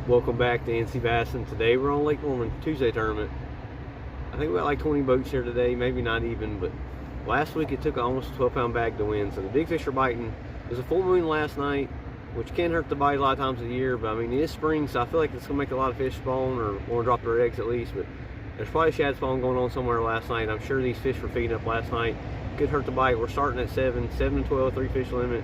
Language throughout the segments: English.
Welcome back to NC Bassin. Today we're on Lake Norman Tuesday tournament. I think we got like 20 boats here today, maybe not even, but last week it took almost a 12-pound bag to win, so the big fish are biting. There's a full moon last night, which can hurt the bite a lot of times of the year, but I mean, it is spring, so I feel like it's going to make a lot of fish spawn or want to drop their eggs at least, but there's probably a shad spawn going on somewhere last night. I'm sure these fish were feeding up last night. Could hurt the bite. We're starting at 7 to 12, 3 fish limit.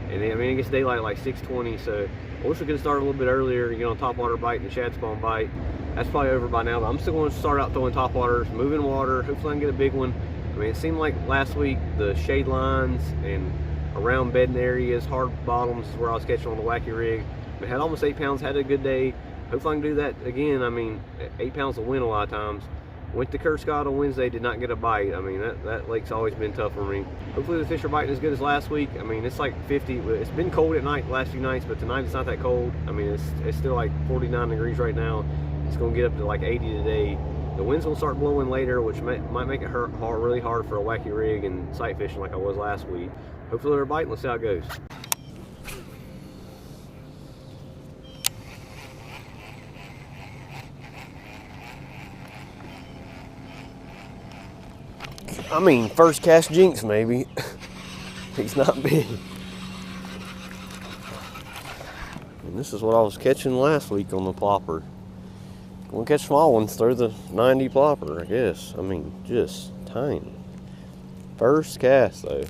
And I mean, it gets daylight at like 6:20, so I wish we could start a little bit earlier, get on top water bite and the shad spawn bite. That's probably over by now, but I'm still going to start out throwing top waters, moving water. Hopefully I can get a big one. I mean, it seemed like last week the shade lines and around bedding areas, hard bottoms is where I was catching on the wacky rig. I had almost 8 pounds, had a good day. Hopefully I can do that again. I mean, 8 pounds will win a lot of times. Went to Scott on Wednesday, did not get a bite. I mean, that lake's always been tough for me. Hopefully the fish are biting as good as last week. I mean, it's like 50. It's been cold at night the last few nights, but tonight it's not that cold. I mean, it's still like 49 degrees right now. It's going to get up to like 80 today. The wind's going to start blowing later, which might make it really hard for a wacky rig and sight fishing like I was last week. Hopefully they're biting. Let's see how it goes. I mean, first cast jinx maybe. He's not big. And this is what I was catching last week on the plopper. We'll catch small ones through the 90 plopper, I guess. I mean, just tiny. First cast though.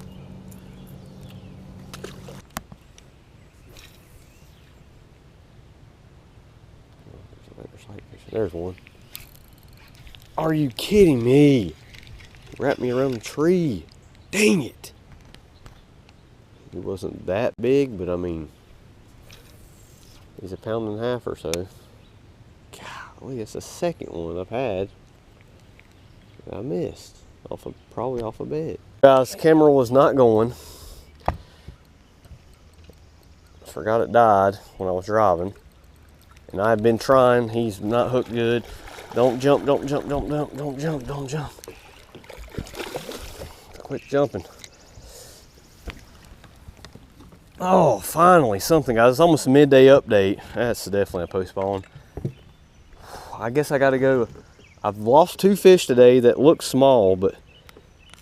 There's one. Are you kidding me? Wrapped me around the tree. Dang it. He wasn't that big, but I mean, he's 1.5 pounds or so. Golly, it's the second one I've had that I missed. Probably off a bed. Guys, camera was not going. Forgot it died when I was driving. And I've been trying. He's not hooked good. Don't jump, don't jump, don't jump, don't jump, don't jump. Quit jumping. Oh, finally something, guys. It's almost a midday update. That's definitely a post-spawn. I guess I gotta go. I've lost 2 fish today that look small, but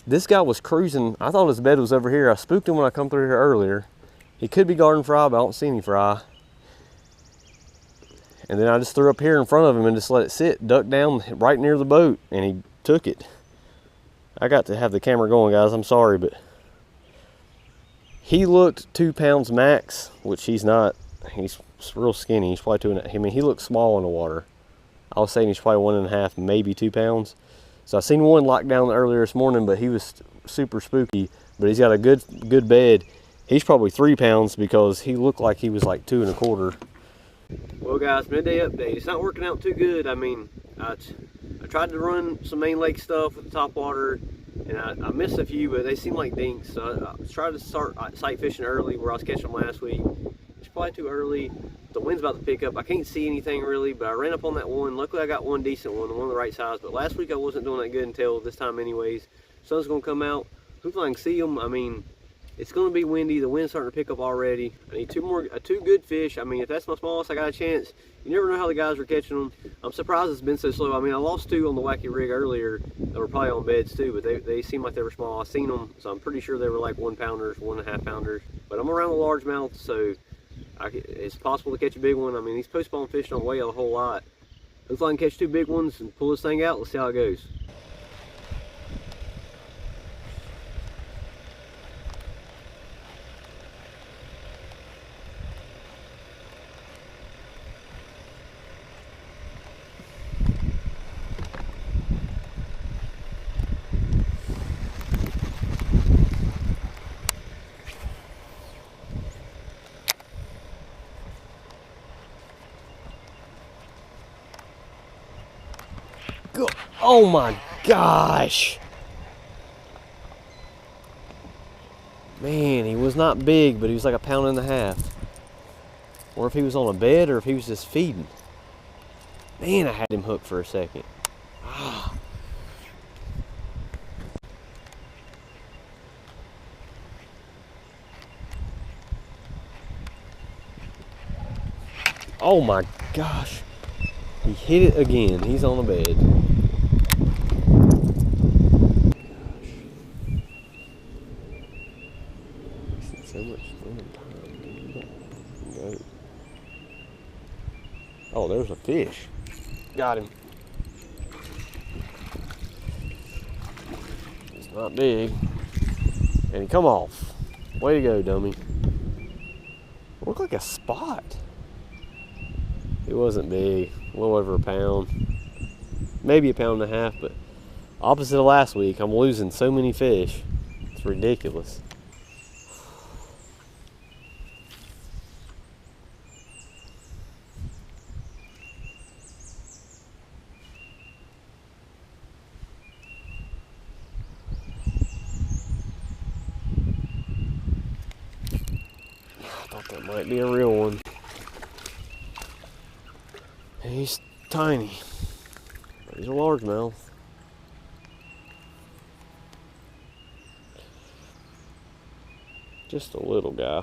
this guy was cruising. I thought his bed was over here. I spooked him when I come through here earlier. He could be garden fry, but I don't see any fry. And then I just threw up here in front of him and just let it sit, ducked down right near the boat, and he took it. I got to have the camera going, guys. I'm sorry, but he looked 2 pounds max, which he's not. He's real skinny. He's probably 2.5. I mean, he looks small in the water. I was saying he's probably 1.5, maybe 2 pounds. So I seen one locked down earlier this morning, but he was super spooky. But he's got a good bed. He's probably 3 pounds because he looked like he was like 2.25. Well, guys, midday update. It's not working out too good. I mean, I tried to run some main lake stuff with the top water, and I missed a few, but they seem like dinks. So I tried to start sight fishing early where I was catching them last week. It's probably too early. The wind's about to pick up. I can't see anything really, but I ran up on that one. Luckily, I got one decent one, the one of the right size. But last week I wasn't doing that good until this time anyways. Sun's going to come out. Hopefully I can see them. I mean, it's going to be windy. The wind's starting to pick up already. I need 2 good fish. I mean, if that's my smallest, I got a chance. You never know how the guys are catching them. I'm surprised it's been so slow. I mean, I lost 2 on the wacky rig earlier that were probably on beds too, but they seemed like they were small. I seen them, so I'm pretty sure they were like 1 pounders, 1.5 pounders. But I'm around the largemouth, so it's possible to catch a big one. I mean, these post-spawn fish don't weigh a whole lot. Hopefully I can catch 2 big ones and pull this thing out. Let's see how it goes. Oh my gosh. Man, he was not big, but he was like 1.5 pounds. Or if he was on a bed or if he was just feeding. Man, I had him hooked for a second. Ah. Oh my gosh. He hit it again. He's on the bed. So much time. Oh, there's a fish. Got him. It's not big. And he come off. Way to go, dummy. Looked like a spot. It wasn't big. A little over a pound. Maybe a pound and a half, but opposite of last week, I'm losing so many fish. It's ridiculous. I thought that might be a real one. He's tiny. He's a largemouth. Just a little guy.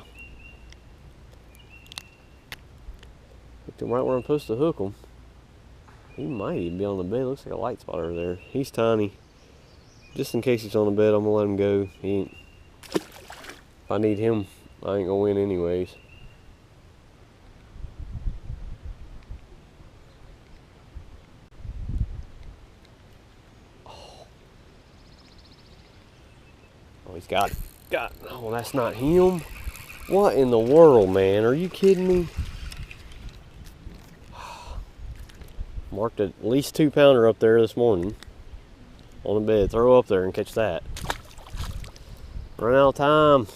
Hooked him right where I'm supposed to hook him. He might even be on the bed. Looks like a light spot over there. He's tiny. Just in case he's on the bed, I'm gonna let him go. He ain't. If I need him, I ain't gonna win anyways. Oh, he's got it. Oh, that's not him. What in the world, man? Are you kidding me? Marked at least 2-pounder up there this morning on the bed. Throw up there and catch that. Run out of time.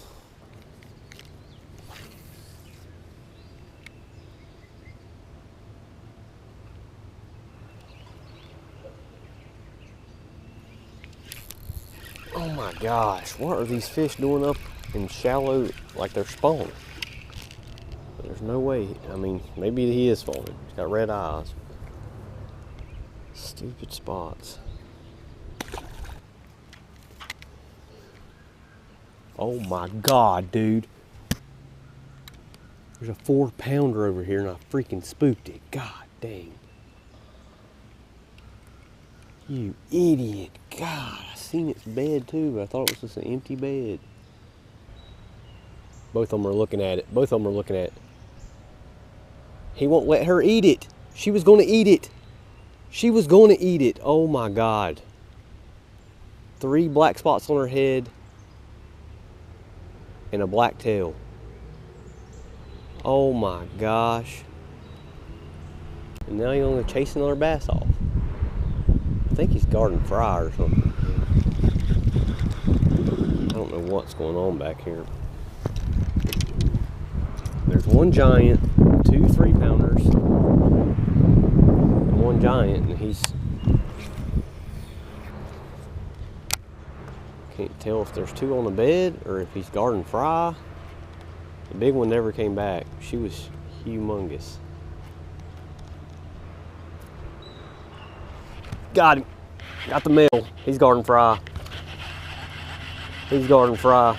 Oh my gosh, what are these fish doing up in shallow, like they're spawning? There's no way. I mean, maybe he is spawning. He's got red eyes. Stupid spots. Oh my God, dude. There's a 4-pounder over here and I freaking spooked it. God dang. You idiot. God, I seen its bed too, but I thought it was just an empty bed. Both of them are looking at it. Both of them are looking at it. He won't let her eat it. She was going to eat it. She was going to eat it. Oh my God. 3 black spots on her head and a black tail. Oh my gosh. And now he's only chasing another bass off. I think he's guarding fry or something. I don't know what's going on back here. There's one giant, 2 3-pounders, and one giant, and he's... Can't tell if there's 2 on the bed or if he's guarding fry. The big one never came back. She was humongous. Got him. Got the male. He's guarding fry. He's guarding fry.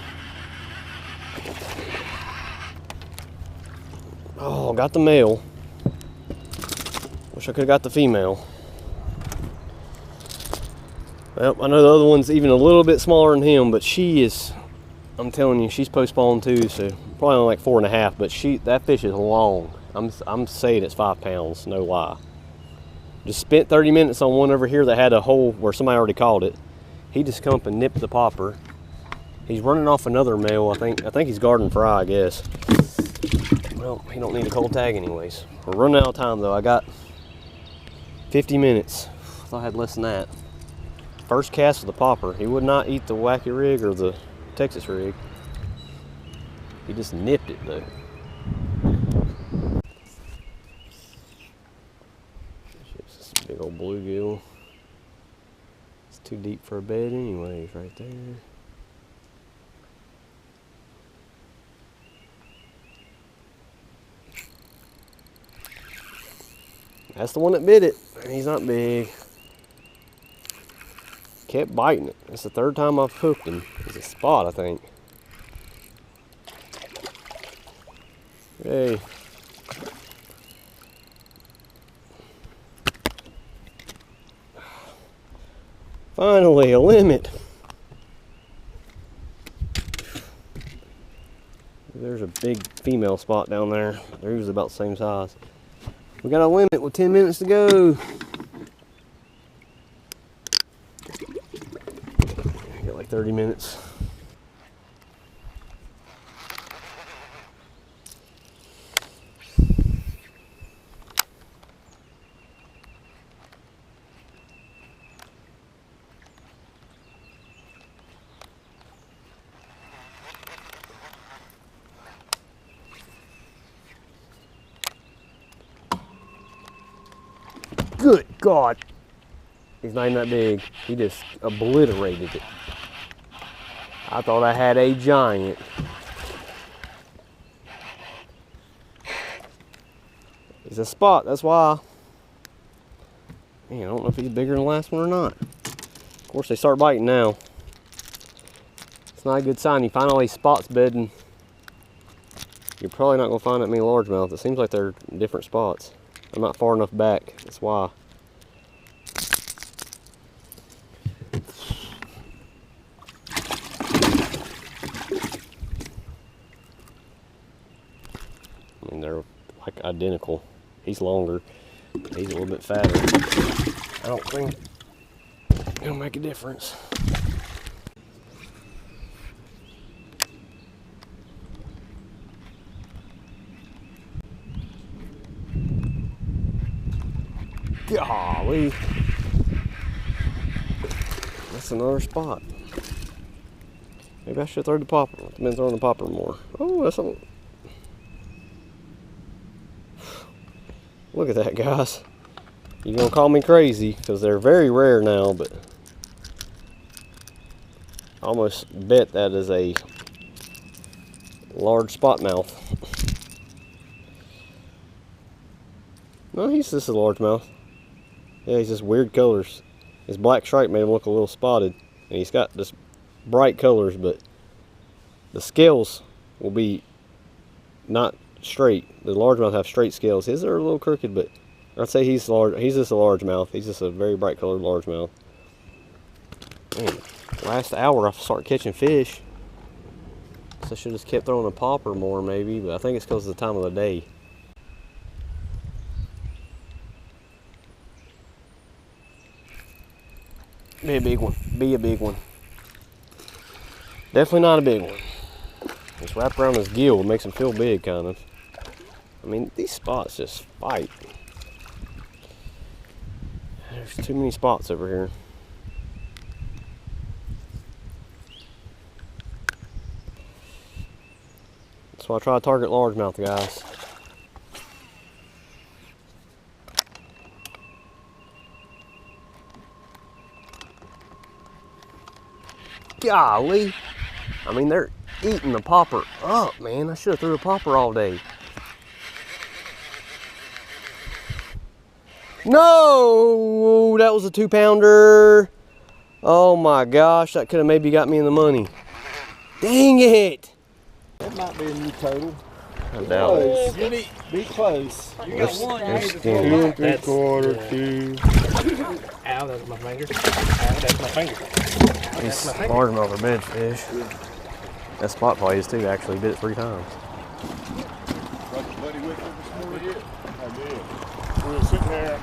Oh, got the male. Wish I could have got the female. Well, I know the other one's even a little bit smaller than him, but she is, I'm telling you, she's postponed too, so probably only like 4.5, but that fish is long. I'm saying it's 5 pounds, no lie. Just spent 30 minutes on one over here that had a hole where somebody already caught it. He just come up and nipped the popper. He's running off another male, I think he's guarding fry, I guess. Well, he don't need a cold tag anyways. We're running out of time though. I got 50 minutes. I thought I had less than that. First cast of the popper. He would not eat the wacky rig or the Texas rig. He just nipped it though. It's this big old bluegill. It's too deep for a bed anyways, right there. That's the one that bit it. He's not big. Kept biting it. That's the 3rd time I've hooked him. It's a spot, I think. Hey. Finally, a limit. There's a big female spot down there. He was about the same size. We got a limit with 10 minutes to go. Got like 30 minutes. Good God. He's not even that big. He just obliterated it. I thought I had a giant. He's a spot, that's why. Man, I don't know if he's bigger than the last one or not. Of course, they start biting now. It's not a good sign. You find all these spots bedding. You're probably not going to find that many largemouth. It seems like they're in different spots. I'm not far enough back, that's why. I mean, they're like identical. He's longer. He's a little bit fatter. I don't think it'll make a difference. Golly. That's another spot. Maybe I should throw the popper. I've been throwing the popper more. Oh, that's a... Look at that, guys. You're gonna call me crazy because they're very rare now, but I almost bet that is a large spot mouth. No, he's just a largemouth. Yeah, he's just weird colors. His black stripe made him look a little spotted, and he's got this bright colors, but the scales will be not straight. The largemouth have straight scales. His are a little crooked, but I'd say he's large. He's just a largemouth. He's just a very bright colored largemouth. Man, last hour I started catching fish, so I should have just kept throwing a popper more maybe, but I think it's because of the time of the day. Be a big one. Be a big one. Definitely not a big one. Just wrap around his gill. It makes him feel big, kind of. I mean, these spots just fight. There's too many spots over here. That's why I try to target largemouth, guys. Golly. I mean, they're eating the popper up, man. I should have threw a popper all day. No, that was a 2-pounder. Oh my gosh, that could have maybe got me in the money. Dang it. That might be a new total. I doubt it. Close. Be close. You got one. That's 2 3/4, 2. Ow, that's my finger. Ow, that's my finger. These largemouth are bed fish. That spot probably is too, actually. Did it 3 times. Brought your buddy with you this morning? I did. We were sitting there.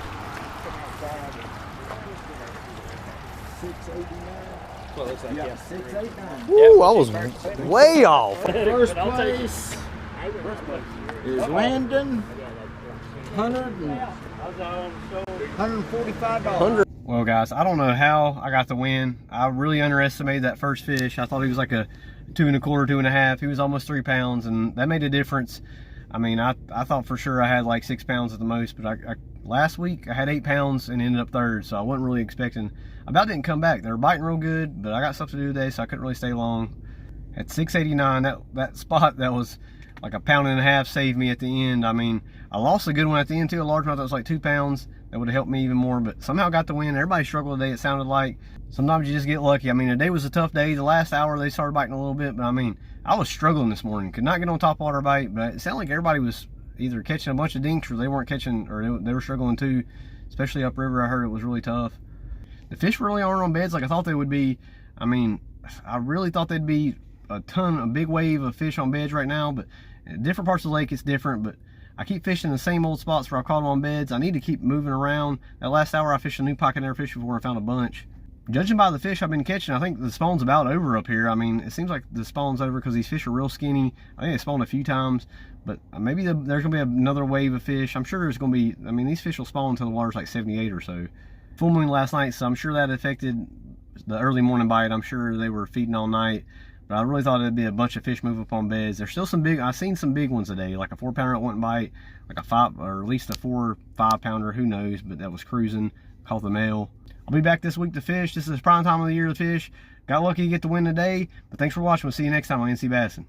689. Well, it looks like, yeah. 689. Ooh, I was way off. First place is Landon. $145. Well, guys, I don't know how I got the win. I really underestimated that first fish. I thought he was like a 2 1/4, 2 1/2. He was almost 3 pounds, and that made a difference. I mean, I thought for sure I had like 6 pounds at the most, but last week I had 8 pounds and ended up third, so I wasn't really expecting. I about didn't come back. They were biting real good, but I got stuff to do today, so I couldn't really stay long. At 689, that spot that was like a 1.5 pounds saved me at the end. I mean, I lost a good one at the end too, a largemouth that was like 2 pounds. That would have helped me even more, but somehow got the win. Everybody struggled today, it sounded like. Sometimes you just get lucky. I mean, today was a tough day. The last hour they started biting a little bit, but I mean, I was struggling this morning. Could not get on top water bite, but it sounded like everybody was either catching a bunch of dinks or they weren't catching, or they were struggling too, especially upriver. I heard it was really tough. the fish really aren't on beds like I thought they would be. I mean, I really thought there'd be a big wave of fish on beds right now, but in different parts of the lake it's different. But I keep fishing the same old spots where I caught them on beds. I need to keep moving around. That last hour I fished a new pocket I never fished before and found a bunch. Judging by the fish I've been catching, I think the spawn's about over up here. I mean, it seems like the spawn's over because these fish are real skinny. I think they spawned a few times, but maybe there's going to be another wave of fish. I'm sure there's going to be, I mean, these fish will spawn until the water's like 78 or so. Full moon last night, so I'm sure that affected the early morning bite. I'm sure they were feeding all night. But I really thought it'd be a bunch of fish move up on beds. There's still some big, I've seen some big ones today, like a 4-pounder that wouldn't bite, like a 5, or at least a 4 or 5-pounder, who knows, but that was cruising, caught the male. I'll be back this week to fish. This is prime time of the year to fish. Got lucky to get the win today, but thanks for watching. We'll see you next time on NC Bassing.